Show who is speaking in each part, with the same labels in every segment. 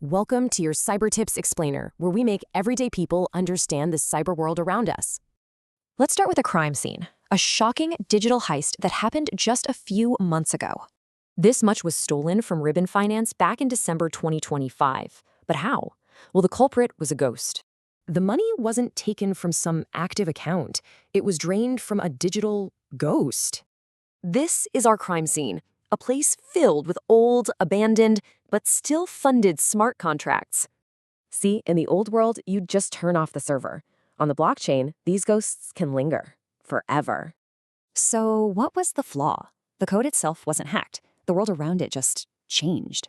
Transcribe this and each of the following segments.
Speaker 1: Welcome to your Cyber Tips Explainer, where we make everyday people understand the cyber world around us.
Speaker 2: Let's start with a crime scene, a shocking digital heist that happened just a few months ago. This much was stolen from Ribbon Finance back in December 2025. But how? Well, the culprit was a ghost.
Speaker 1: The money wasn't taken from some active account. It was drained from a digital ghost. This is our crime scene, a place filled with old, abandoned, but still funded smart contracts. See, in the old world, you'd just turn off the server. On the blockchain, these ghosts can linger forever.
Speaker 2: So what was the flaw? The code itself wasn't hacked. The world around it just changed.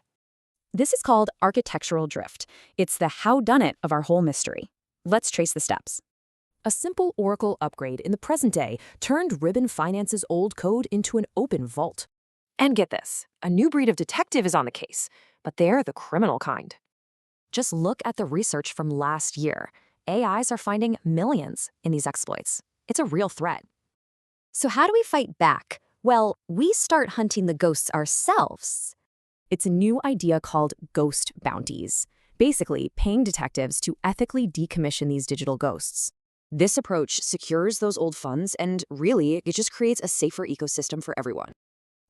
Speaker 1: This is called architectural drift. It's the how-done-it of our whole mystery. Let's trace the steps. A simple Oracle upgrade in the present day turned Ribbon Finance's old code into an open vault. And get this, a new breed of detective is on the case, but they're the criminal kind. Just look at the research from last year. AIs are finding millions in these exploits. It's a real threat.
Speaker 2: So how do we fight back? Well, we start hunting the ghosts ourselves.
Speaker 1: It's a new idea called ghost bounties, basically paying detectives to ethically decommission these digital ghosts. This approach secures those old funds and really, it just creates a safer ecosystem for everyone.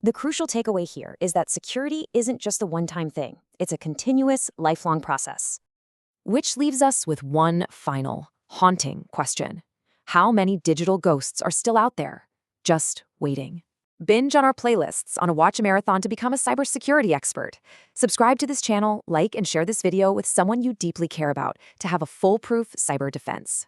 Speaker 1: The crucial takeaway here is that security isn't just a one-time thing. It's a continuous, lifelong process. Which leaves us with one final, haunting question. How many digital ghosts are still out there, just waiting? Binge on our playlists on a watch marathon to become a cybersecurity expert. Subscribe to this channel, like and share this video with someone you deeply care about to have a foolproof cyber defense.